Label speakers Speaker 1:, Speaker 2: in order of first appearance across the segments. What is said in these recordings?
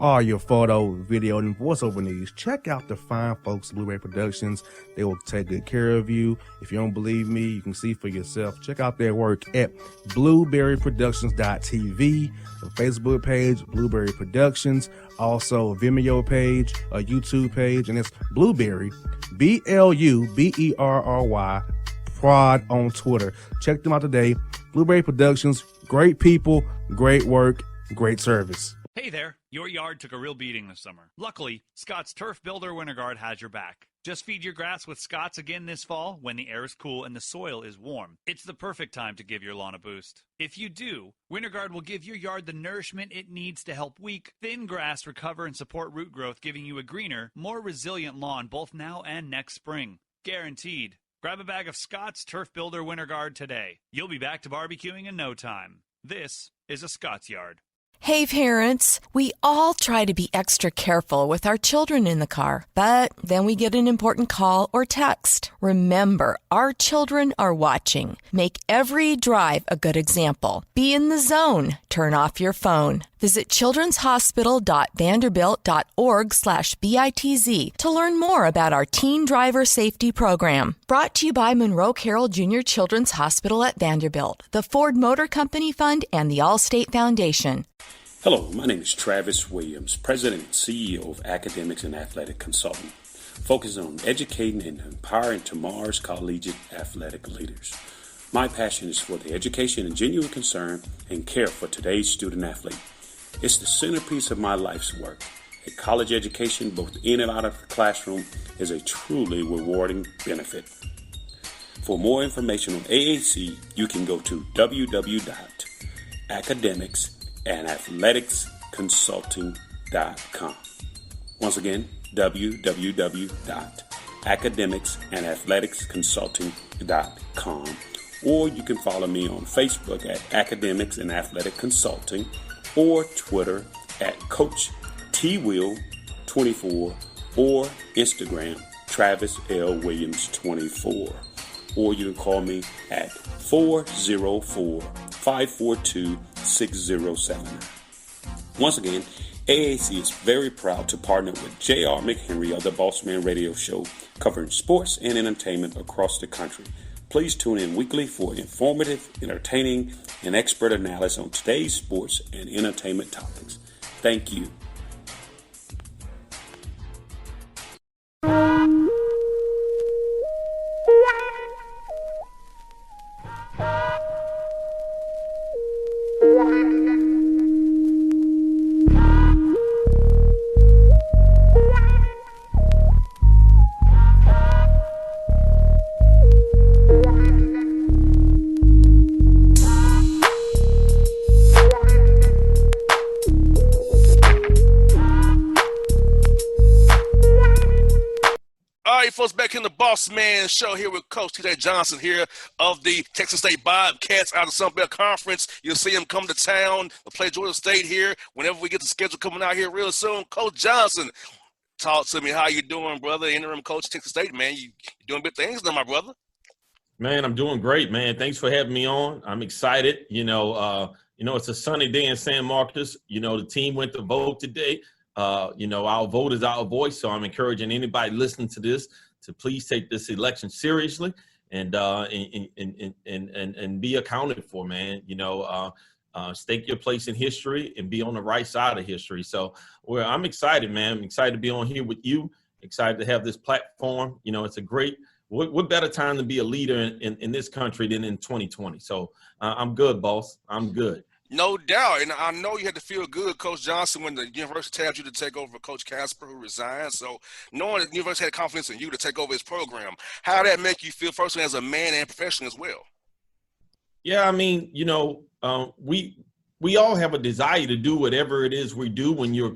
Speaker 1: all your photo, video, and voiceover needs, check out the fine folks at Blueberry Productions. They will take good care of you. If you don't believe me, you can see for yourself. Check out their work at blueberryproductions.tv, the Facebook page, Blueberry Productions, also a Vimeo page, a YouTube page, and it's Blueberry, BLUBERRY, Prod on Twitter. Check them out today. Blueberry Productions, great people, great work, great service.
Speaker 2: Hey there, your yard took a real beating this summer. Luckily, Scott's Turf Builder Winter Guard has your back. Just feed your grass with Scott's again this fall when the air is cool and the soil is warm. It's the perfect time to give your lawn a boost. If you do, Winter Guard will give your yard the nourishment it needs to help weak, thin grass recover and support root growth, giving you a greener, more resilient lawn both now and next spring. Guaranteed. Grab a bag of Scott's Turf Builder Winter Guard today. You'll be back to barbecuing in no time. This is a Scott's Yard.
Speaker 3: Hey parents, we all try to be extra careful with our children in the car, but then we get an important call or text. Remember, our children are watching. Make every drive a good example. Be in the zone. Turn off your phone. Visit childrenshospital.vanderbilt.org/BITZ to learn more about our teen driver safety program. Brought to you by Monroe Carroll Jr. Children's Hospital at Vanderbilt, the Ford Motor Company Fund, and the Allstate Foundation.
Speaker 4: Hello, my name is Travis Williams, President and CEO of Academics and Athletic Consulting, focusing on educating and empowering tomorrow's collegiate athletic leaders. My passion is for the education and genuine concern and care for today's student athlete. It's the centerpiece of my life's work. A college education, both in and out of the classroom, is a truly rewarding benefit. For more information on AAC, you can go to www.academicsandathleticsconsulting.com. Once again, www.academicsandathleticsconsulting.com. Or you can follow me on Facebook at Academics and Athletic Consulting, or Twitter at Coach TWill24, or Instagram Travis L. Williams 24. Or you can call me at 404-542-6079. Once again, AAC is very proud to partner with J.R. McHenry of the Bossman Radio Show, covering sports and entertainment across the country. Please tune in weekly for informative, entertaining, and expert analysis on today's sports and entertainment topics. Thank you.
Speaker 5: Back in the Bossman show here with Coach T.J. Johnson here of the Texas State Bobcats out of the Sun Belt Conference. You'll see him come to town to play Georgia State here whenever we get the schedule coming out here real soon. Coach Johnson, talk to me. How you doing, brother? Interim coach Texas State, man. You're doing big things now, my brother.
Speaker 6: Man, I'm doing great, man. Thanks for having me on. I'm excited. It's a sunny day in San Marcos. The team went to vote today. Our vote is our voice, so I'm encouraging anybody listening to this to please take this election seriously and be accounted for, man. Stake your place in history and be on the right side of history. So I'm excited, man. I'm excited to be on here with you, excited to have this platform. It's a great, what better time to be a leader in this country than in 2020. So I'm good, boss. I'm good.
Speaker 5: No doubt. And I know you had to feel good, Coach Johnson, when the university tabbed you to take over for Coach Casper, who resigned. So knowing that the university had confidence in you to take over his program, how did that make you feel personally as a man and professional as well?
Speaker 6: Yeah, we all have a desire to do whatever it is we do when you've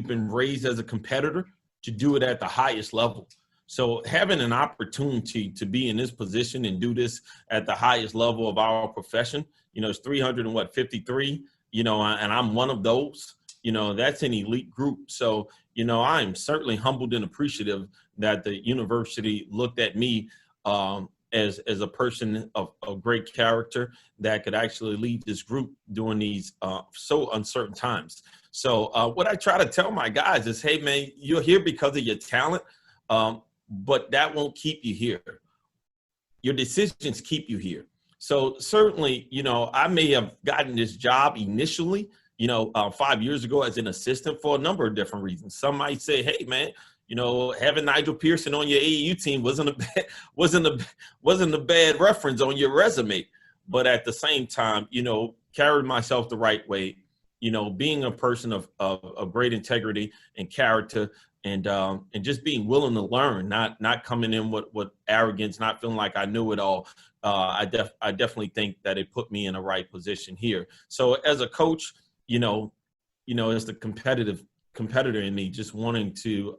Speaker 6: been raised as a competitor, to do it at the highest level. So having an opportunity to be in this position and do this at the highest level of our profession, it's 353, and I'm one of those, that's an elite group. So, I'm certainly humbled and appreciative that the university looked at me as a person of great character that could actually lead this group during these so uncertain times. So what I try to tell my guys is, hey, man, you're here because of your talent, but that won't keep you here. Your decisions keep you here. So certainly, I may have gotten this job initially, 5 years ago as an assistant for a number of different reasons. Some might say, hey, man, having Nigel Pearson on your AAU team wasn't a bad reference on your resume. But at the same time, carried myself the right way, being a person of great integrity and character, and just being willing to learn, not coming in with arrogance, not feeling like I knew it all. I definitely think that it put me in the right position here. So as a coach, as the competitor in me, just wanting to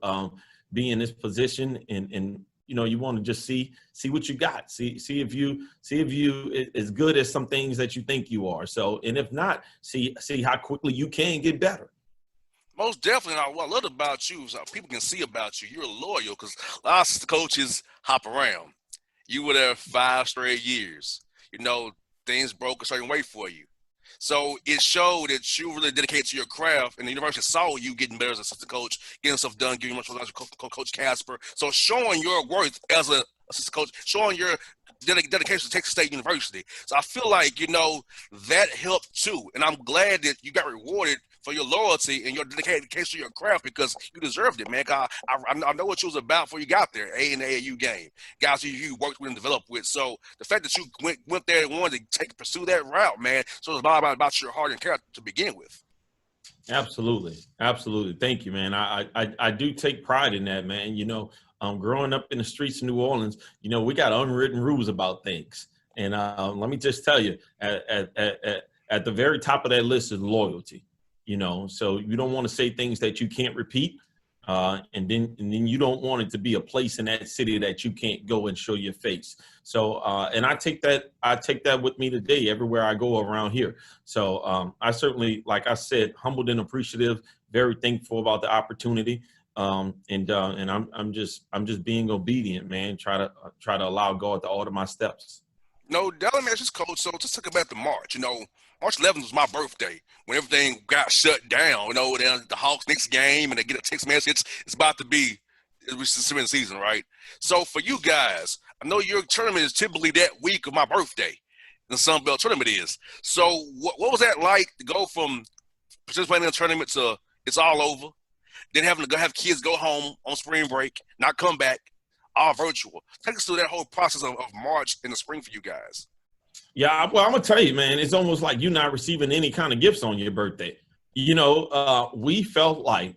Speaker 6: be in this position, and you want to just see what you got, see if you as good as some things that you think you are. So, and if not, see how quickly you can get better.
Speaker 5: Most definitely. What I love about you is how people can see about you. You're loyal, because lots of coaches hop around. You were there 5 straight years. Things broke a certain way for you. So it showed that you really dedicated to your craft, and the university saw you getting better as an assistant coach, getting stuff done, giving much responsibility to Coach Casper. So showing your worth as an assistant coach, showing your dedication to Texas State University. So I feel like, that helped too. And I'm glad that you got rewarded for your loyalty and your dedication to your craft, because you deserved it, man. I know what you was about before you got there, in the AAU game. Guys you worked with and developed with. So the fact that you went there and wanted to pursue that route, man, so it's about your heart and character to begin with.
Speaker 6: Absolutely. Thank you, man. I do take pride in that, man. Growing up in the streets of New Orleans, we got unwritten rules about things. And let me just tell you, at the very top of that list is loyalty. So you don't want to say things that you can't repeat. And then you don't want it to be a place in that city that you can't go and show your face. So, and I take that with me today, everywhere I go around here. So I certainly, like I said, humbled and appreciative, very thankful about the opportunity. And I'm just being obedient, man. Try to allow God to order my steps.
Speaker 5: No doubt, man. Just coach. So just talk about the March. March 11th was my birthday when everything got shut down. The Hawks next game, and they get a text message. It's about to be the season, right? So for you guys, I know your tournament is typically that week of my birthday. The Sun Belt tournament is. So what was that like to go from participating in a tournament to it's all over, then having to have kids go home on spring break, not come back, all virtual? Take us through that whole process of March in the spring for you guys.
Speaker 6: Yeah, well, I'm going to tell you, man, it's almost like you're not receiving any kind of gifts on your birthday. We felt like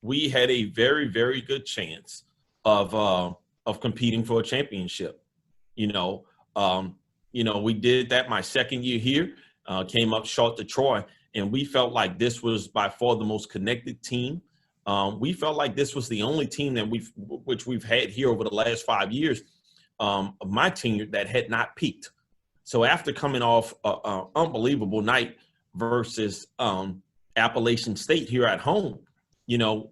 Speaker 6: we had a very, very good chance of competing for a championship. We did that my second year here, came up short to Troy, and we felt like this was by far the most connected team. We felt like this was the only team that we've had here over the last 5 years of my tenure that had not peaked. So after coming off an unbelievable night versus Appalachian State here at home,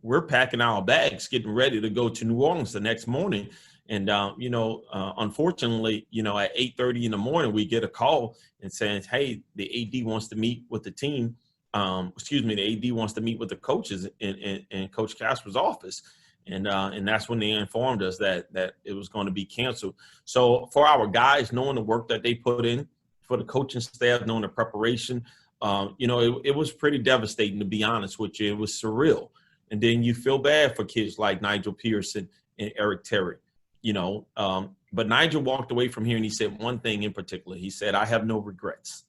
Speaker 6: we're packing our bags, getting ready to go to New Orleans the next morning. And, unfortunately, at 8:30 in the morning, we get a call and saying, hey, the AD wants to meet with the team. The AD wants to meet with the coaches in Coach Casper's office. And that's when they informed us that it was going to be canceled. So for our guys, knowing the work that they put in, for the coaching staff, knowing the preparation, it was pretty devastating, to be honest with you. It was surreal. And then you feel bad for kids like Nigel Pearson and Eric Terry, but Nigel walked away from here and he said one thing in particular. He said, I have no regrets.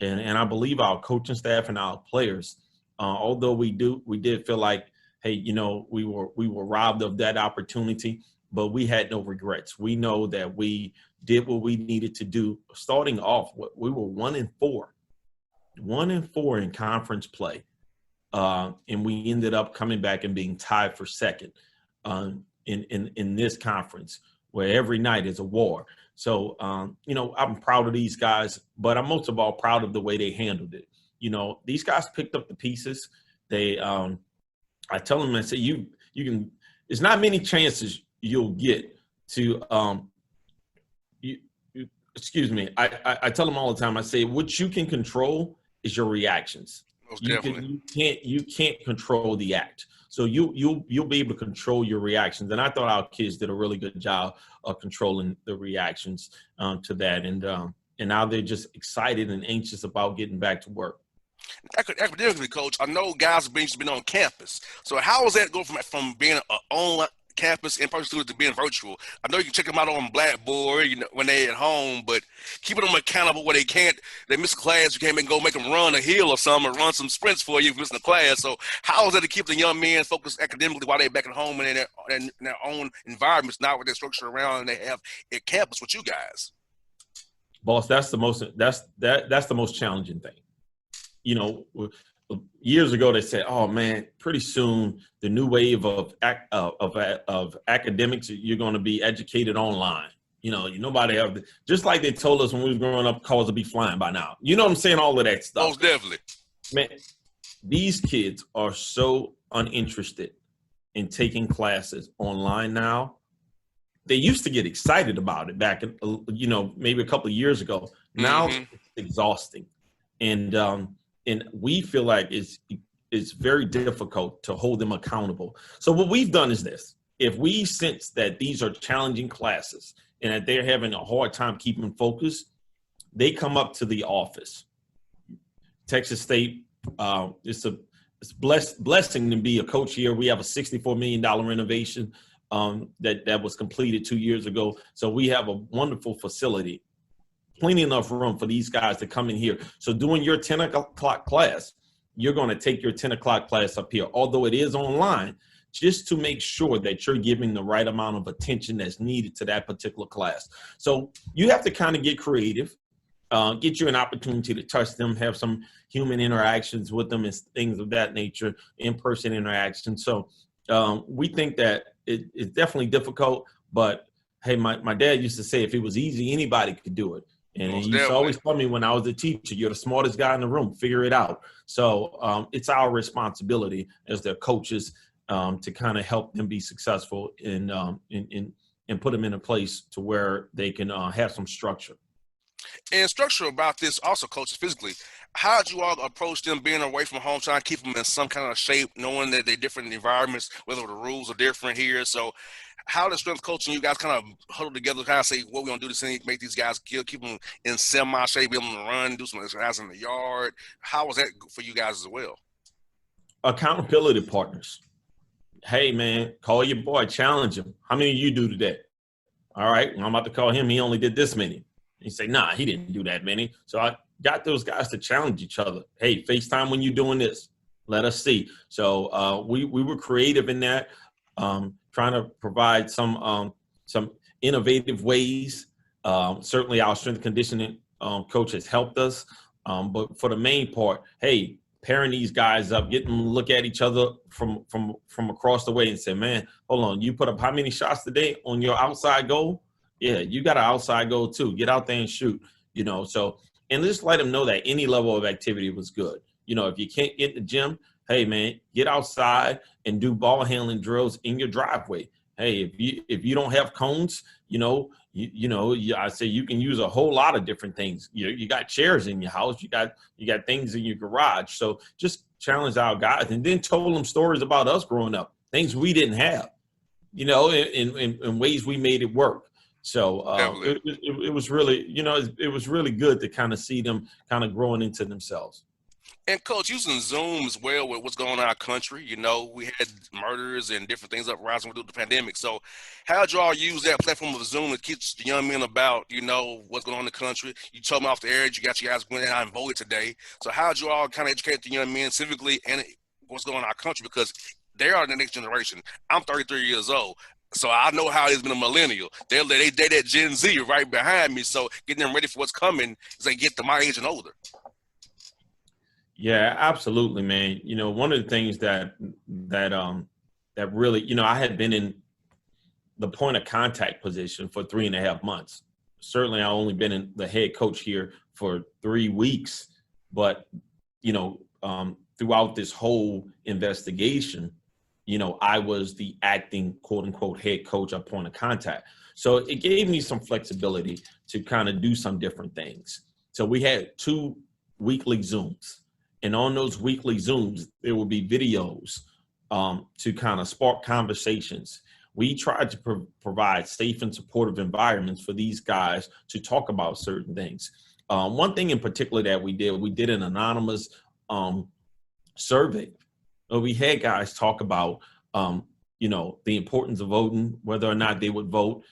Speaker 6: And I believe our coaching staff and our players, although we did feel like, hey, we were robbed of that opportunity, but we had no regrets. We know that we did what we needed to do. Starting off, we were 1-4 in conference play, and we ended up coming back and being tied for second in this conference, where every night is a war. So, I'm proud of these guys, but I'm most of all proud of the way they handled it. These guys picked up the pieces. They I tell them, I say, you can, there's not many chances you'll get to, excuse me. I tell them all the time, I say, what you can control is your reactions.
Speaker 5: Most
Speaker 6: You
Speaker 5: definitely.
Speaker 6: you can't control the act. So you'll be able to control your reactions. And I thought our kids did a really good job of controlling the reactions to that. And now they're just excited and anxious about getting back to work.
Speaker 5: Academically, coach, I know guys have been on campus. So how does that go from being an online campus in-person student to being virtual? I know you can check them out on Blackboard, when they're at home, but keeping them accountable where they miss a class, you can't go make them run a hill or something or run some sprints for you if missing a class. So how is that to keep the young men focused academically while they're back at home and in their own environments, not with their structure around and they have at campus with you guys?
Speaker 6: Boss, that's the most challenging thing. Years ago they said, "Oh man, pretty soon the new wave of academics, you're going to be educated online." Nobody have just like they told us when we was growing up, cars would be flying by now. You know what I'm saying? All of that stuff.
Speaker 5: Most definitely.
Speaker 6: Man, these kids are so uninterested in taking classes online now. They used to get excited about it back in, maybe a couple of years ago. Now it's exhausting. And we feel like it's very difficult to hold them accountable. So what we've done is this. If we sense that these are challenging classes and that they're having a hard time keeping focus, they come up to the office. Texas State, it's a blessing to be a coach here. We have a $64 million renovation that was completed 2 years ago. So we have a wonderful facility. Plenty enough room for these guys to come in here. So during your 10 o'clock class, you're going to take your 10 o'clock class up here, although it is online, just to make sure that you're giving the right amount of attention that's needed to that particular class. So you have to kind of get creative, get you an opportunity to touch them, have some human interactions with them and things of that nature, in-person interaction. So we think that it's definitely difficult, but hey, my dad used to say if it was easy, anybody could do it. And he used to always tell me when I was a teacher, you're the smartest guy in the room, figure it out. So it's our responsibility as their coaches to kind of help them be successful and put them in a place to where they can have some structure.
Speaker 5: And structure about this also, coaches, physically, how did you all approach them being away from home, trying to keep them in some kind of shape, knowing that they're different environments, whether the rules are different here? So how does strength coaching, you guys kind of huddle together, kind of say what we're going to do to make these guys keep them in semi-shape, be able to run, do some exercise in the yard? How was that for you guys as well?
Speaker 6: Accountability partners. Hey, man, call your boy, challenge him. How many of you do today? All right, well, I'm about to call him. He only did this many. You say, nah, he didn't do that many. So I got those guys to challenge each other. Hey, FaceTime when you're doing this. Let us see. So we were creative in that, trying to provide some innovative ways. Certainly our strength and conditioning coach has helped us. But for the main part, hey, pairing these guys up, getting them to look at each other from across the way and say, man, hold on, you put up how many shots today on your outside goal? Yeah, you got an outside goal too. Get out there and shoot, So, and just let them know that any level of activity was good. If you can't get in the gym, hey man, get outside and do ball handling drills in your driveway. Hey, if you don't have cones, I say you can use a whole lot of different things. You got chairs in your house, you got things in your garage. So just challenge our guys, and then told them stories about us growing up, things we didn't have, in ways we made it work. So it was really, it was really good to kind of see them kind of growing into themselves.
Speaker 5: And Coach, using Zoom as well with what's going on in our country, we had murders and different things uprising with the pandemic. So how did you all use that platform of Zoom to teach the young men about, what's going on in the country? You told me off the air, you got you guys going out and voted today. So how did you all kind of educate the young men civically and what's going on in our country? Because they are the next generation. I'm 33 years old. So I know how it's been a millennial. They that Gen Z right behind me. So getting them ready for what's coming as they get to my age and older.
Speaker 6: Yeah, absolutely, man. One of the things that really, I had been in the point of contact position for 3.5 months. Certainly, I only been in the head coach here for 3 weeks, but throughout this whole investigation, I was the acting quote unquote head coach at point of contact. So it gave me some flexibility to kind of do some different things. So we had 2 weekly Zooms. And on those weekly Zooms, there will be videos to kind of spark conversations. We tried to provide safe and supportive environments for these guys to talk about certain things. One thing in particular that we did an anonymous survey. We had guys talk about, the importance of voting, whether or not they would vote,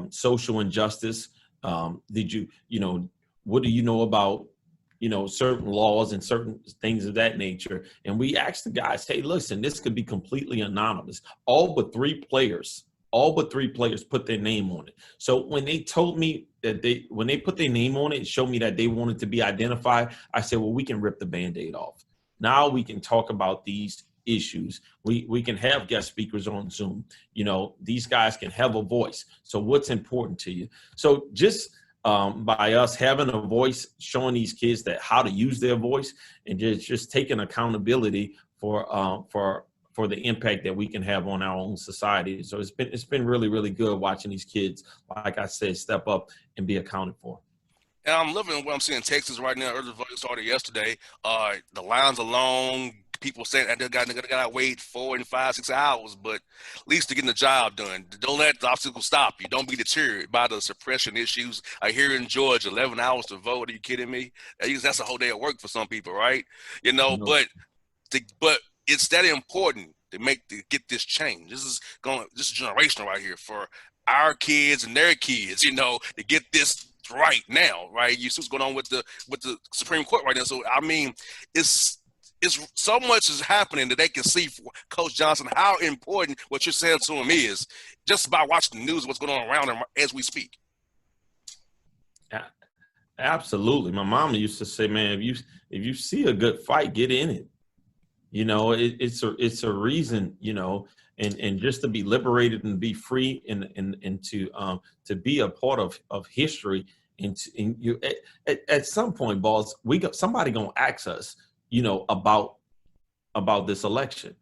Speaker 6: social injustice. What do you know about, certain laws and certain things of that nature? And we asked the guys, hey, listen, this could be completely anonymous. All but three players put their name on it. So when they told me that when they put their name on it, it showed me that they wanted to be identified. I said, well, we can rip the Band-Aid off. Now we can talk about these issues. We can have guest speakers on Zoom. These guys can have a voice. So what's important to you? So just by us having a voice, showing these kids that how to use their voice, and just taking accountability for the impact that we can have on our own society. So it's been really, really good watching these kids, like I said, step up and be accounted for.
Speaker 5: And I'm loving what I'm seeing in Texas right now. Early voting started yesterday. The lines are long. People saying that they got to wait 4 and 5, 6 hours, but at least they're getting the job done. Don't let the obstacles stop you. Don't be deterred by the suppression issues. Here in Georgia, 11 hours to vote. Are you kidding me? That's a whole day of work for some people, right? But it's that important to get this change. This is generational right here for our kids and their kids, to get this right now, right? You see what's going on with the Supreme Court right now. So I mean, it's so much is happening that they can see, for Coach Johnson, how important what you're saying to him is just by watching the news, what's going on around him as we speak.
Speaker 6: Yeah, absolutely. My mama used to say, man, if you see a good fight, get in it. It's a reason, and just to be liberated and be free and to be a part of history. And you at some point, boss, somebody gonna ask us, about this election,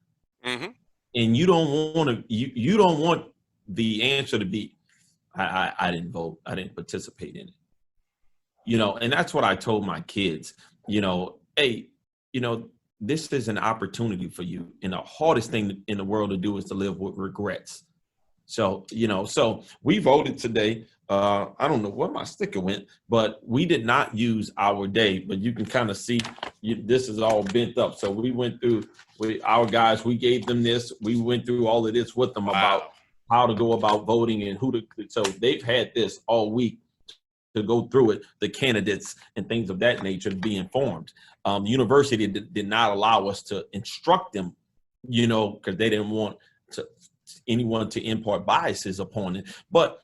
Speaker 5: mm-hmm.
Speaker 6: and you don't want the answer to be, I didn't vote, I didn't participate in it, and that's what I told my kids, hey, this is an opportunity for you. And the hardest thing in the world to do is to live with regrets. So, so we voted today. I don't know where my sticker went, but we did not use our day. But you can kind of see this is all bent up. So we went through our guys. We gave them this. We went through all of this with them about how to go about voting and so they've had this all week to go through it, the candidates and things of that nature, to be informed. The university did not allow us to instruct them, because they didn't want anyone to impart biases upon it. But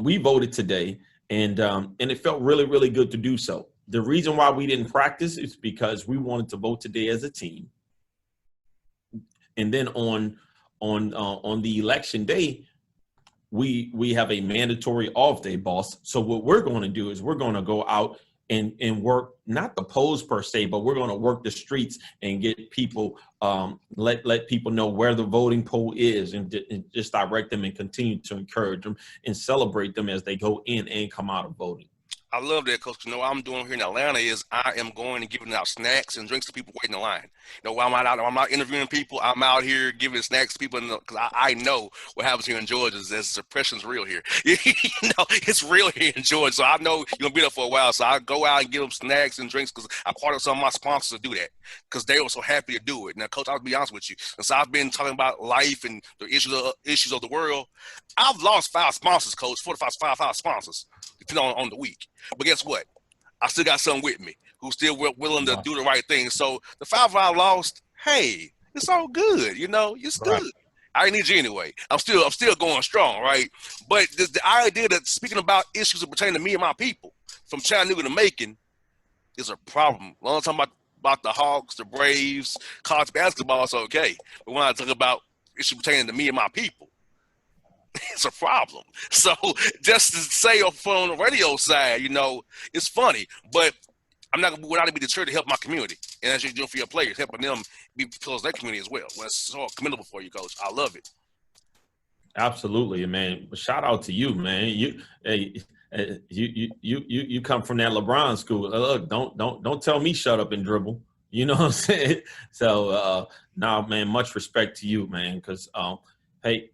Speaker 6: we voted today, and it felt really, really good to do so. The reason why we didn't practice is because we wanted to vote today as a team. And then on the election day, we have a mandatory off day, boss. So what we're going to do is we're going to go out and work, not the polls per se, but we're going to work the streets and get people, let people know where the voting poll is, and just direct them and continue to encourage them and celebrate them as they go in and come out of voting.
Speaker 5: I love that, Coach. What I'm doing here in Atlanta is I am going and giving out snacks and drinks to people waiting in line. While I'm not interviewing people, I'm out here giving snacks to people because I know what happens here in Georgia is that suppression's real here. It's real here in Georgia. So I know you're going to be there for a while. So I go out and give them snacks and drinks because I part of some of my sponsors to do that because they were so happy to do it. Now, Coach, I'll be honest with you. Since I've been talking about life and the issues of the world, I've lost 5 sponsors, Coach, 4 to 5 sponsors, depending on the week. But guess what? I still got some with me who's still willing to do the right thing. So the 5 I lost, hey, it's all good. It's good. Right. I need you anyway. I'm still going strong, right? But the idea that speaking about issues that pertain to me and my people from Chattanooga to Macon is a problem. When I'm talking about the Hawks, the Braves, college basketball, it's okay. But when I talk about issues pertaining to me and my people, it's a problem. So just to say on the radio side, it's funny, but we're not going to be deterred to help my community. And that's what you're doing for your players, helping them be close to their community as well. That's so commendable for you, Coach. I love it.
Speaker 6: Absolutely, man. Shout out to you, man. You come from that LeBron school. Look, don't tell me shut up and dribble. You know what I'm saying? So now, man, much respect to you, man, because hey,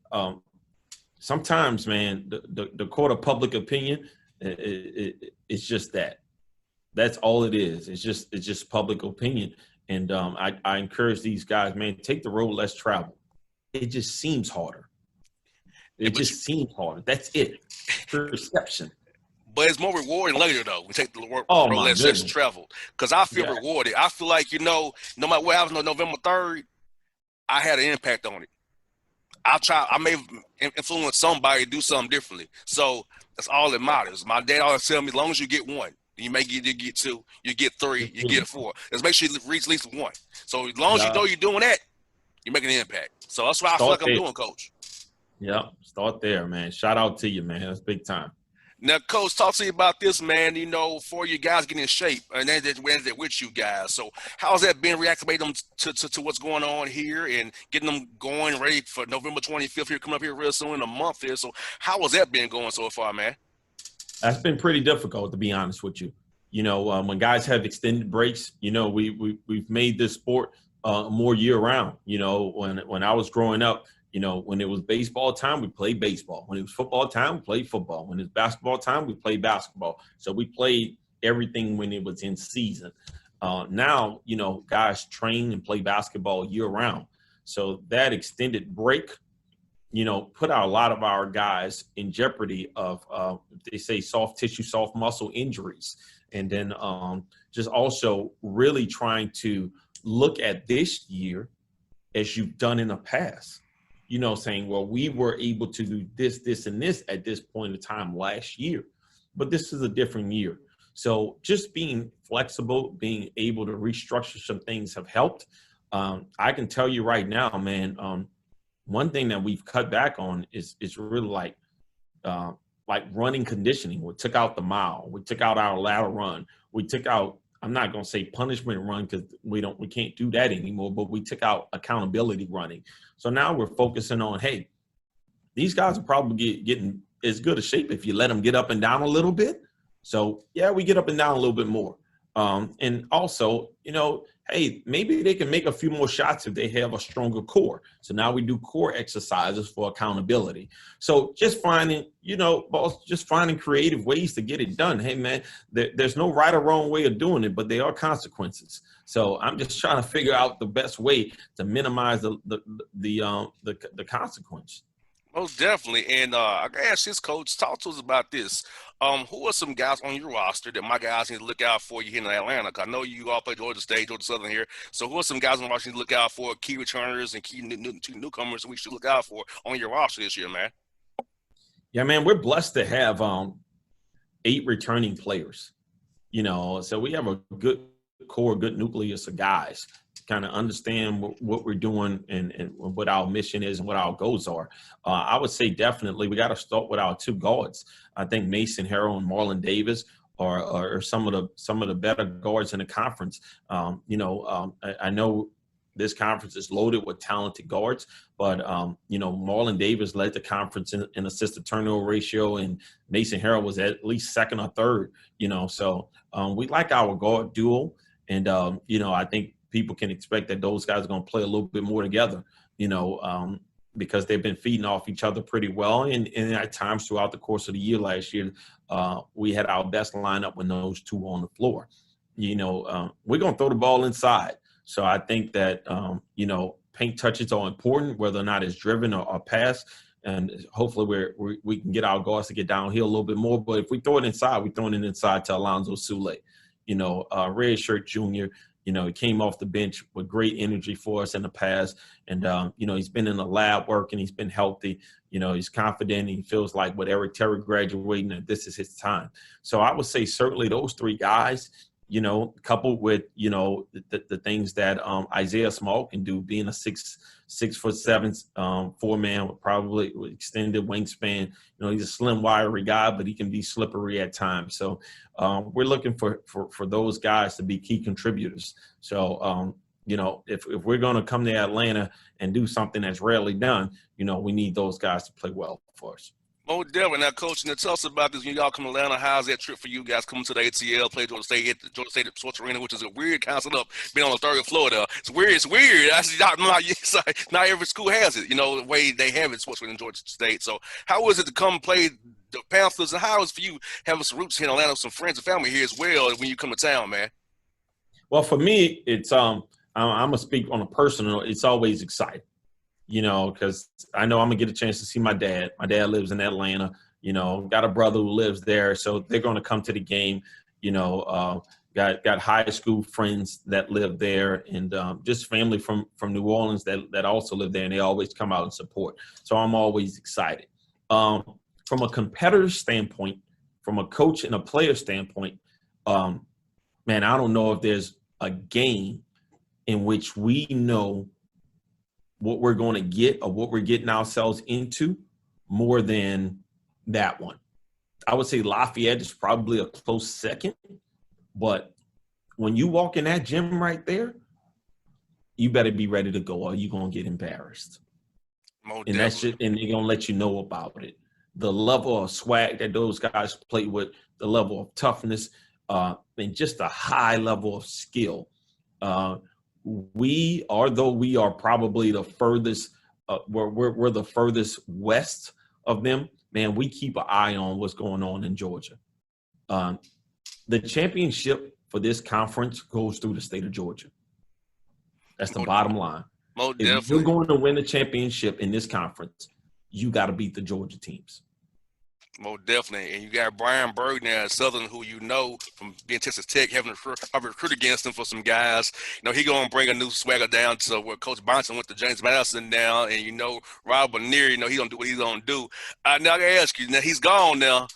Speaker 6: sometimes, man, the court of public opinion, it's just that. That's all it is. It's just public opinion. And I encourage these guys, man, take the road less traveled. It just seems harder. It just seems harder. That's it. Perception.
Speaker 5: But it's more rewarding later, though. We take the road less traveled. Because I feel rewarded. I feel like, no matter what happens on November 3rd, I had an impact on it. I may have influenced somebody to do something differently. So that's all that matters. My dad always tell me, as long as you get one, you get two, you get three, you get four. Let's make sure you reach at least one. So as long as you know you're doing that, you're making an impact. So that's what I feel like I'm doing, Coach.
Speaker 6: Yeah, start there, man. Shout out to you, man. That's big time.
Speaker 5: Now, Coach, talk to you about this, man, for you guys getting in shape and then with you guys. So how's that been reactivating them to what's going on here and getting them going ready for November 25th here, coming up here real soon in a month here. So how has that been going so far, man?
Speaker 6: That's been pretty difficult, to be honest with you. When guys have extended breaks, we've made this sport more year round. When I was growing up, when it was baseball time, we played baseball. When it was football time, we played football. When it was basketball time, we played basketball. So we played everything when it was in season. Now, guys train and play basketball year round. So that extended break, put out a lot of our guys in jeopardy of, they say, soft tissue, soft muscle injuries. And then just also really trying to look at this year as you've done in the past. Saying, well, we were able to do this, and this at this point in time last year, but this is a different year. So just being flexible, being able to restructure some things have helped. I can tell you right now, man, one thing that we've cut back on is really like running conditioning. We took out the mile. We took out our lateral run. We took out, I'm not going to say punishment run because we can't do that anymore, but we took out accountability running. So now we're focusing on, hey, these guys are probably getting as good a shape if you let them get up and down a little bit. So yeah, we get up and down a little bit more. And also, hey, maybe they can make a few more shots if they have a stronger core. So now we do core exercises for accountability. So just finding, just finding creative ways to get it done. Hey, man, there's no right or wrong way of doing it, but there are consequences. So I'm just trying to figure out the best way to minimize the consequence.
Speaker 5: Most definitely. And I can ask this, Coach, talk to us about this. Who are some guys on your roster that my guys need to look out for you here in Atlanta? Because I know you all play Georgia State, Georgia Southern here. So who are some guys on the roster you need to look out for, key returners and key newcomers that we should look out for on your roster this year, man?
Speaker 6: Yeah, man, we're blessed to have 8 returning players. So we have a good core, good nucleus of guys to kind of understand what we're doing and what our mission is and what our goals are. I would say definitely we got to start with our 2 guards. I think Mason Harrell and Marlon Davis are some of the better guards in the conference. I know this conference is loaded with talented guards, but Marlon Davis led the conference in assist to turnover ratio, and Mason Harrell was at least second or third. So we like our guard duo, and I think people can expect that those guys are going to play a little bit more together. Because they've been feeding off each other pretty well. And at times throughout the course of the year last year, we had our best lineup when those 2 on the floor. We're going to throw the ball inside. So I think that, paint touches are important, whether or not it's driven or pass. And hopefully we can get our guards to get downhill a little bit more. But if we throw it inside, we're throwing it inside to Alonzo Sule, redshirt junior. He came off the bench with great energy for us in the past. And, he's been in the lab working. He's been healthy. He's confident. He feels like with Eric Terry graduating, that this is his time. So I would say certainly those 3 guys, coupled with, the things that Isaiah Small can do, being a 6'7", 4-man with probably extended wingspan. He's a slim, wiry guy, but he can be slippery at times. So we're looking for those guys to be key contributors. So, if we're going to come to Atlanta and do something that's rarely done, we need those guys to play well for us.
Speaker 5: Oh, Devin, now, Coach, now tell us about this. When y'all come to Atlanta, how's that trip for you guys coming to the ATL, play Georgia State, hit the Georgia State Sports Arena, which is a weird concept up, being on the third floor there. It's weird. It's weird. Not every school has it, the way they have it, Sports Arena in Georgia State. So how was it to come play the Panthers, and how was it for you having some roots here in Atlanta, some friends and family here as well when you come to town, man?
Speaker 6: Well, for me, it's I'm gonna speak on a personal. It's always exciting. Because I know I'm going to get a chance to see my dad. My dad lives in Atlanta, got a brother who lives there. So they're going to come to the game, got high school friends that live there, and just family from New Orleans that also live there, and they always come out and support. So I'm always excited. From a competitor standpoint, from a coach and a player standpoint, man, I don't know if there's a game in which we know what we're going to get or what we're getting ourselves into more than that one. I would say Lafayette is probably a close second, but when you walk in that gym right there, you better be ready to go or you're going to get embarrassed. And that's just, and they're going to let you know about it. The level of swag that those guys play with, the level of toughness, and just a high level of skill. Although we are probably the furthest, we're the furthest west of them, man, we keep an eye on what's going on in Georgia. The championship for this conference goes through the state of Georgia. That's the bottom line. If you're going to win the championship in this conference, you got to beat the Georgia teams.
Speaker 5: Most definitely. And you got Brian Berg now at Southern, who from being Texas Tech, having a recruit against him for some guys. He going to bring a new swagger down to where Coach Bonson went to James Madison now. And, Rob Lanier, he's going to do what he's going to do. Now, I got to ask you, now he's gone now.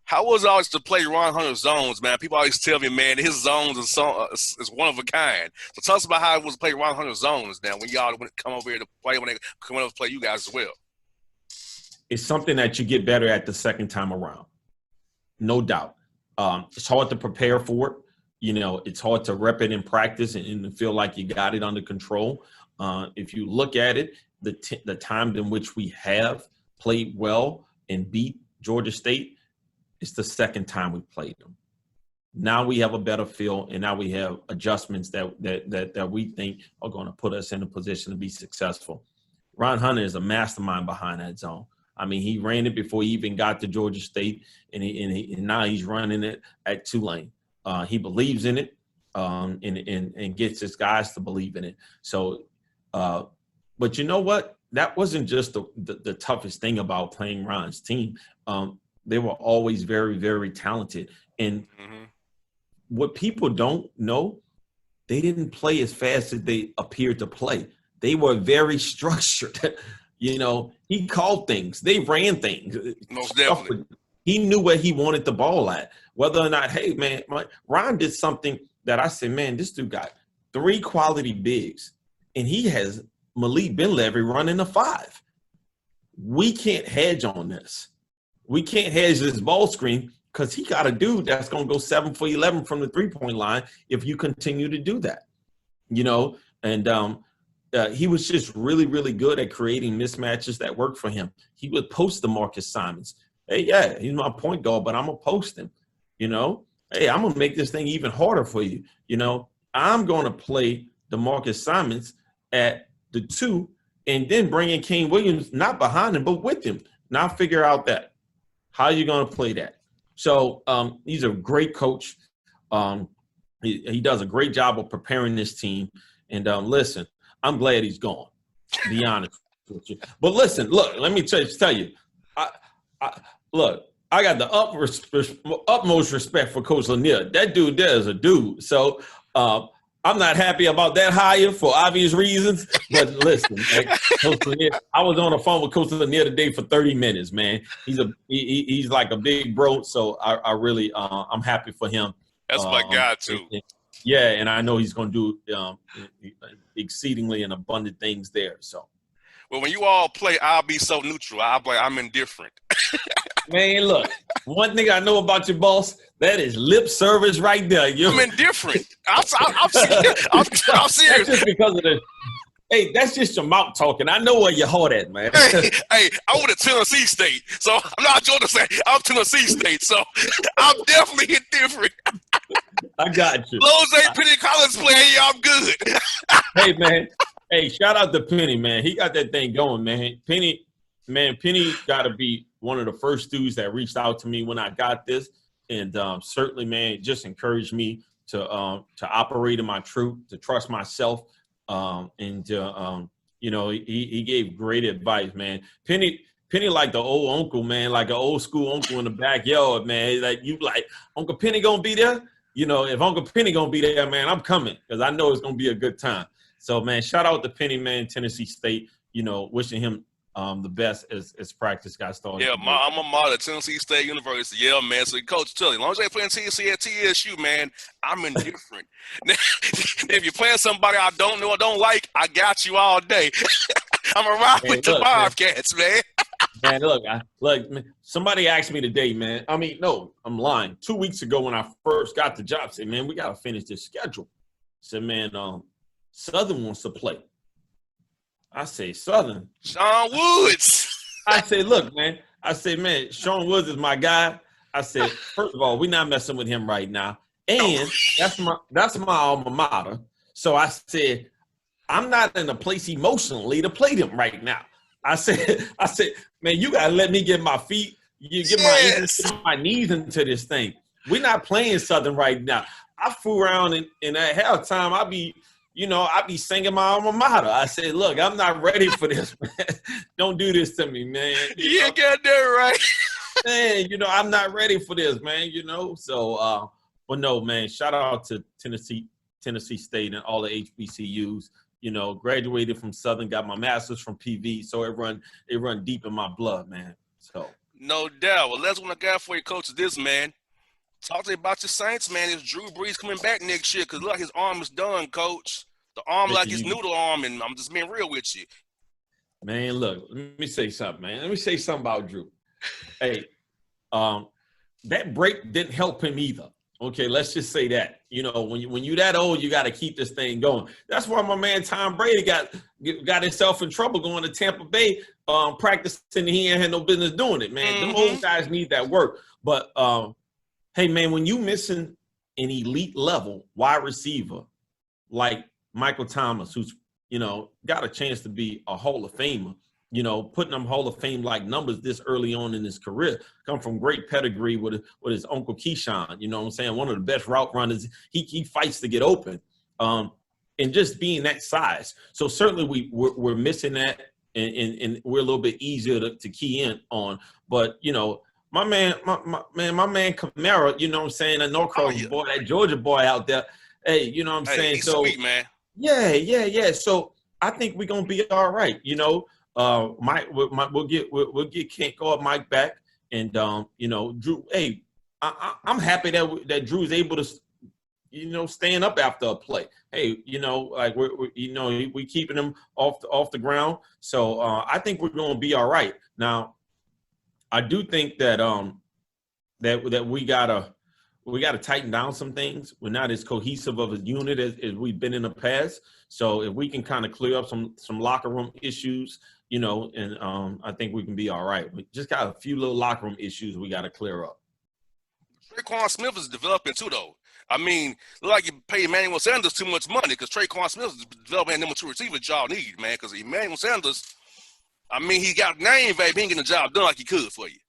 Speaker 5: How was it always to play Ron Hunter's zones, man? People always tell me, man, his zones is one of a kind. So tell us about how it was to play Ron Hunter's zones now when y'all come over here to play, when they come over to play you guys as well.
Speaker 6: It's something that you get better at the second time around. No doubt. It's hard to prepare for it. It's hard to rep it in practice and feel like you got it under control. If you look at it, the times in which we have played well and beat Georgia State, it's the second time we played them. Now we have a better feel, and now we have adjustments that we think are going to put us in a position to be successful. Ron Hunter is a mastermind behind that zone. I mean, he ran it before he even got to Georgia State, and now he's running it at Tulane. He believes in it, and gets his guys to believe in it. So, but you know what? That wasn't just the toughest thing about playing Ron's team. They were always very, very talented. And what people don't know, they didn't play as fast as they appeared to play. They were very structured. He called things. They ran things.
Speaker 5: Most definitely.
Speaker 6: He knew where he wanted the ball at. Whether or not, hey, man, Ron did something that I said, man, this dude got 3 quality bigs, and he has Malik Ben-Levy running a 5. We can't hedge on this. We can't hedge this ball screen because he got a dude that's going to go 7 for 11 from the 3-point line if you continue to do that. And he was just really, really good at creating mismatches that worked for him. He would post the Marcus Simons. Hey, yeah, he's my point guard, but I'm going to post him. Hey, I'm going to make this thing even harder for you. I'm going to play the Marcus Simons at the 2 and then bring in Kane Williams, not behind him, but with him. Now figure out that. How are you going to play that? So he's a great coach. He does a great job of preparing this team. And listen, I'm glad he's gone, to be honest with you. But listen, look, let me tell you. I got the utmost respect for Coach Lanier. That dude there is a dude. So I'm not happy about that hire for obvious reasons. But listen, Coach Lanier, I was on the phone with Coach Lanier today for 30 minutes, man. He's like a big bro. So I really I'm happy for him.
Speaker 5: That's my guy too.
Speaker 6: Yeah, and I know he's going to do exceedingly and abundant things there. So,
Speaker 5: well, when you all play, I'll be so neutral. I'll be like, I'm indifferent.
Speaker 6: Man, look, one thing I know about your boss, that is lip service right there.
Speaker 5: I'm indifferent. I'm serious.
Speaker 6: That's just because of the Hey, that's just your mouth talking. I know where your heart at, man.
Speaker 5: Hey, I went to Tennessee State, so I'm not Georgia State. I'm Tennessee State, so I'm definitely hit different.
Speaker 6: I got you.
Speaker 5: Lowe's ain't Penny Collins playing, yeah, I'm good.
Speaker 6: Hey, man. Hey, shout out to Penny, man. He got that thing going, man. Penny got to be one of the first dudes that reached out to me when I got this, and certainly, man, just encouraged me to operate in my truth, to trust myself, and to he gave great advice, man. Penny like the old uncle, man, like an old school uncle in the backyard, man. Like you like Uncle Penny gonna be there. If Uncle Penny gonna be there, man, I'm coming because I know it's gonna be a good time. So, man, shout out to Penny, man, Tennessee State. Wishing him the best as practice got started.
Speaker 5: Yeah, I'm a model at Tennessee State University. Yeah, man. So, Coach, tell you, as long as they playing TSC at TSU, man, I'm indifferent. If you're playing somebody I don't know or don't like, I got you all day. I'm a ride with the Bobcats, man.
Speaker 6: Man, look, man, somebody asked me today, man. I mean, no, I'm lying. 2 weeks ago when I first got the job, I said, man, we got to finish this schedule. I said, man, Southern wants to play. I say, Southern.
Speaker 5: Sean Woods.
Speaker 6: I say, look, man. I say, man, Sean Woods is my guy. I said, first of all, we're not messing with him right now. And that's my alma mater. So I said, I'm not in a place emotionally to play them right now. I said, man, you gotta let me get my feet, get my knees into this thing. We're not playing Southern right now. I fool around and at halftime, I be singing my alma mater. I said, look, I'm not ready for this, man. Don't do this to me, man.
Speaker 5: You got that right.
Speaker 6: Man, I'm not ready for this, man, So, but no, man, shout out to Tennessee State and all the HBCUs. Graduated from Southern, got my master's from PV, so it run deep in my blood, man. So
Speaker 5: no doubt. Well, that's what I got for you, Coach. Is this, man. Talk to you about your Saints, man. Is Drew Brees coming back next year? Because look, his arm is done, Coach. The arm like his noodle arm, and I'm just being real with you.
Speaker 6: Man, look, let me say something, man. Let me say something about Drew. Hey, that break didn't help him either. Okay, let's just say that. When you that old, you got to keep this thing going. That's why my man Tom Brady got himself in trouble going to Tampa Bay, practicing. He ain't had no business doing it, man. Them old guys need that work. But hey, man, when you missing an elite level wide receiver like Michael Thomas, who's got a chance to be a Hall of Famer, putting them Hall of Fame like numbers this early on in his career, come from great pedigree with his uncle Keyshawn, what I'm saying? One of the best route runners. He fights to get open, and just being that size. So certainly we're missing that, and we're a little bit easier to key in on. But my man Kamara, what I'm saying? That North Carolina boy, that Georgia boy out there. Hey, what I'm saying?
Speaker 5: He's
Speaker 6: so
Speaker 5: sweet, man.
Speaker 6: Yeah. So I think we're gonna be all right. Mike, we'll get Kent guard Mike back, and Drew. Hey, I'm happy that Drew is able to, stand up after a play. Hey, like we keeping him off the ground. So I think we're going to be all right. Now, I do think that that we gotta tighten down some things. We're not as cohesive of a unit as we've been in the past. So if we can kind of clear up some locker room issues, and I think we can be all right. We just got a few little locker room issues we got to clear up.
Speaker 5: Traquan Smith is developing too, though. I mean, look like you pay Emmanuel Sanders too much money because Traquan Smith is developing number 2 receiver y'all need, man. Because Emmanuel Sanders, I mean, he got name value, he ain't getting the job done like he could for you.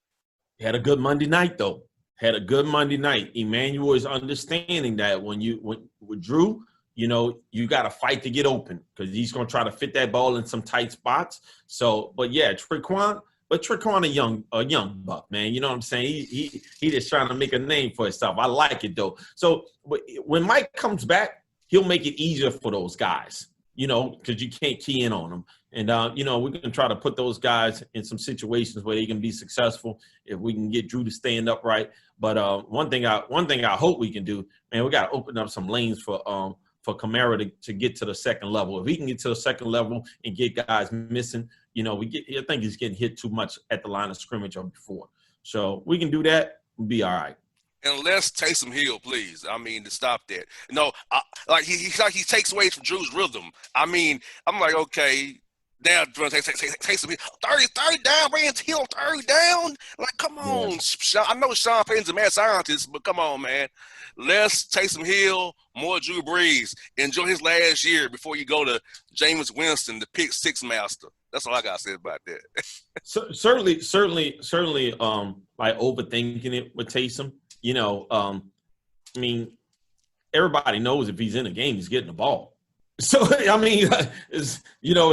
Speaker 6: He had a good Monday night, though. Emmanuel is understanding that with Drew, you got to fight to get open because he's going to try to fit that ball in some tight spots. So, but yeah, Traquan a young buck, man. You know what I'm saying? He just trying to make a name for himself. I like it though. So when Mike comes back, he'll make it easier for those guys, because you can't key in on them. And we can try to put those guys in some situations where they can be successful if we can get Drew to stand upright. But one thing I hope we can do, man, we got to open up some lanes for Kamara to get to the second level. If he can get to the second level and get guys missing, I think he's getting hit too much at the line of scrimmage or before. So we can do that, we'll be all right.
Speaker 5: Unless Taysom Hill, please. I mean, to stop that. No, he takes away from Drew's rhythm. I mean, I'm like, okay, now Taysom Hill, 30 down, Rams Hill, 30 down. Like, come on, Sean. I know Sean Payton's a mad scientist, but come on, man. Less Taysom Hill, more Drew Brees. Enjoy his last year before you go to Jameis Winston, the pick six master. That's all I got to say about that.
Speaker 6: Certainly, like overthinking it with Taysom. You know, I mean, everybody knows if he's in a game, he's getting the ball. So, I mean, it's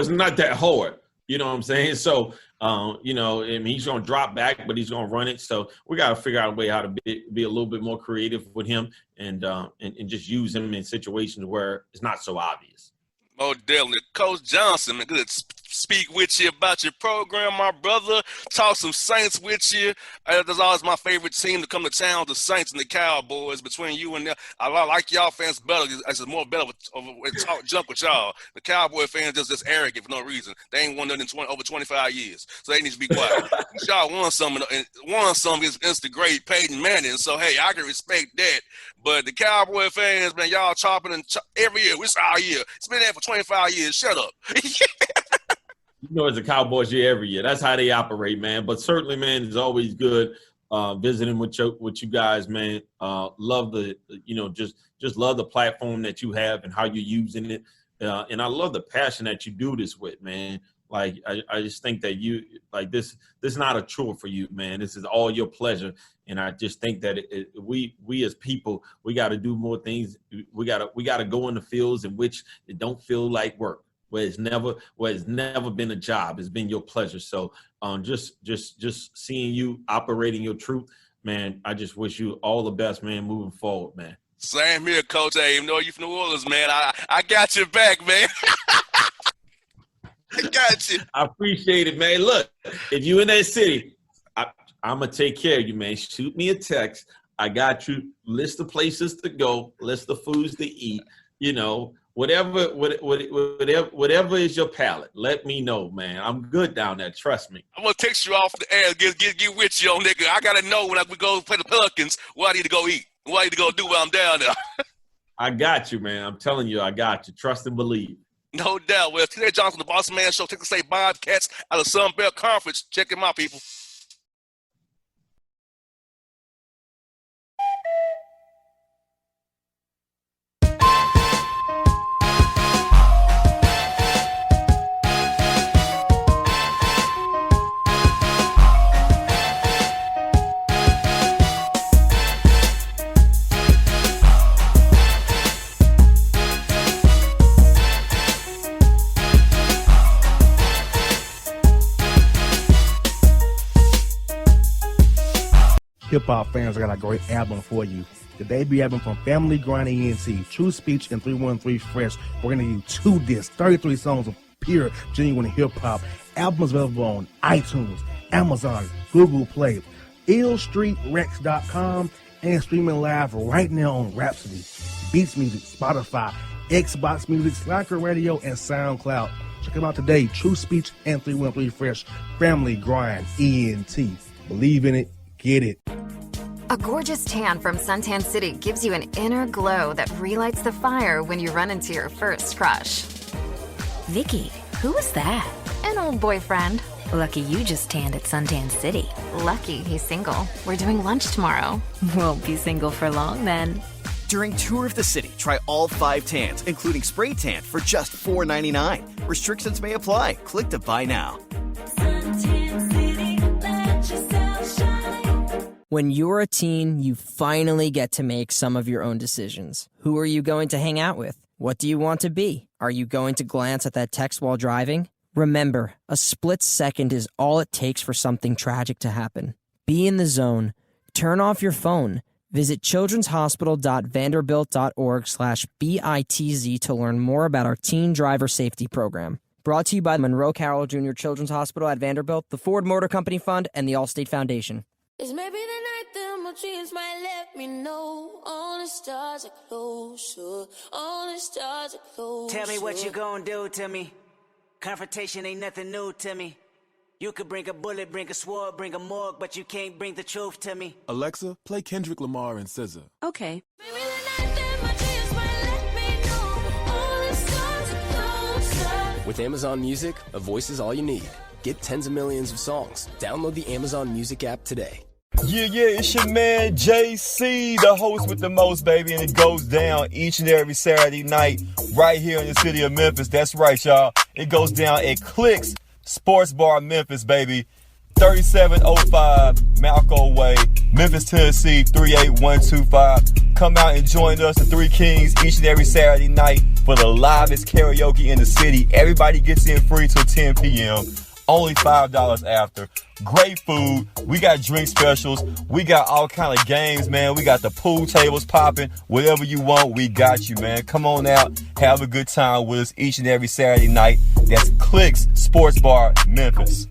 Speaker 6: not that hard. You know what I'm saying? So, I mean, he's going to drop back, but he's going to run it. So we got to figure out a way how to be a little bit more creative with him and just use him in situations where it's not so obvious.
Speaker 5: Oh, definitely. Coach Johnson, man, good to speak with you about your program, my brother. Talk some Saints with you. That's always my favorite team to come to town, the Saints and the Cowboys. Between you and them, I like y'all fans better. It's more better with talk junk with y'all. The Cowboy fans just arrogant for no reason. They ain't won nothing in over 25 years, so they need to be quiet. Y'all won some against the great Peyton Manning. So hey, I can respect that. But the Cowboy fans, man, y'all chopping every year. It's our year. It's been there for 25 years. Shut up.
Speaker 6: It's a Cowboys year every year. That's how they operate, man. But certainly, man, it's always good visiting with you guys, man. Love just love the platform that you have and how you're using it. And I love the passion that you do this with, man. Like, I just think that you like this is not a chore for you, man. This is all your pleasure. And I just think that we as people, we got to do more things. We got to go in the fields in which it don't feel like work, where it's never been a job. It's been your pleasure. So just seeing you operating your truth, man, I just wish you all the best, man, moving forward, man.
Speaker 5: Same here, Coach. Hey, even though you from New Orleans, man, I got your back, man. I got you.
Speaker 6: I appreciate it, man. Look, if you in that city, I'm going to take care of you, man. Shoot me a text. I got you. List the places to go. List the foods to eat. Whatever is your palate, let me know, man. I'm good down there. Trust me.
Speaker 5: I'm going to text you off the air. Get with you on nigga. I got to know when we go play the Pelicans what I need to go eat. What I need to go do while I'm down there.
Speaker 6: I got you, man. I'm telling you, I got you. Trust and believe.
Speaker 5: No doubt. Well, TJ Johnson, the Bossman Show, Texas State Bobcats out of Sun Belt Conference. Check him out, people.
Speaker 1: Hip-hop fans, I got a great album for you. The debut album from Family Grind ENT, True Speech and 313 Fresh. We're going to give you 2 discs, 33 songs of pure, genuine hip-hop. Album is available on iTunes, Amazon, Google Play, illstreetrex.com, and streaming live right now on Rhapsody, Beats Music, Spotify, Xbox Music, Slacker Radio, and SoundCloud. Check them out today, True Speech and 313 Fresh, Family Grind ENT. Believe in it, get it.
Speaker 7: A gorgeous tan from Suntan City gives you an inner glow that relights the fire when you run into your first crush.
Speaker 8: Vicky, who was that?
Speaker 7: An old boyfriend.
Speaker 8: Lucky you just tanned at Suntan City.
Speaker 7: Lucky he's single. We're doing lunch tomorrow.
Speaker 8: Won't be single for long then.
Speaker 9: During Tour of the City, try all 5 tans, including spray tan, for just $4.99. Restrictions may apply. Click to buy now.
Speaker 10: Suntan City, let yourself shine.
Speaker 11: When you're a teen, you finally get to make some of your own decisions. Who are you going to hang out with? What do you want to be? Are you going to glance at that text while driving? Remember, a split second is all it takes for something tragic to happen. Be in the zone. Turn off your phone. Visit childrenshospital.vanderbilt.org/BITZ to learn more about our teen driver safety program. Brought to you by Monroe Carroll Jr. Children's Hospital at Vanderbilt, the Ford Motor Company Fund, and the Allstate Foundation.
Speaker 10: It's maybe the night that my dreams might let me know. All the stars are closer. All the stars are closer.
Speaker 12: Tell me what you gonna do to me. Confrontation ain't nothing new to me. You could bring a bullet, bring a sword, bring a morgue, but you can't bring the truth to me.
Speaker 13: Alexa, play Kendrick Lamar and SZA.
Speaker 10: Okay. Maybe the night that my dreams might let me know all the stars are closer.
Speaker 14: With Amazon Music, a voice is all you need. Get tens of millions of songs. Download the Amazon Music app today.
Speaker 15: Yeah, it's your man JC, the host with the most, baby, and it goes down each and every Saturday night right here in the city of Memphis. That's right, y'all. It goes down at Clicks Sports Bar Memphis, baby. 3705 Malco Way, Memphis, Tennessee, 38125. Come out and join us, the Three Kings, each and every Saturday night for the livest karaoke in the city. Everybody gets in free till 10 p.m. Only $5 after. Great food. We got drink specials. We got all kind of games, man. We got the pool tables popping. Whatever you want, we got you, man. Come on out. Have a good time with us each and every Saturday night. That's Clicks Sports Bar, Memphis.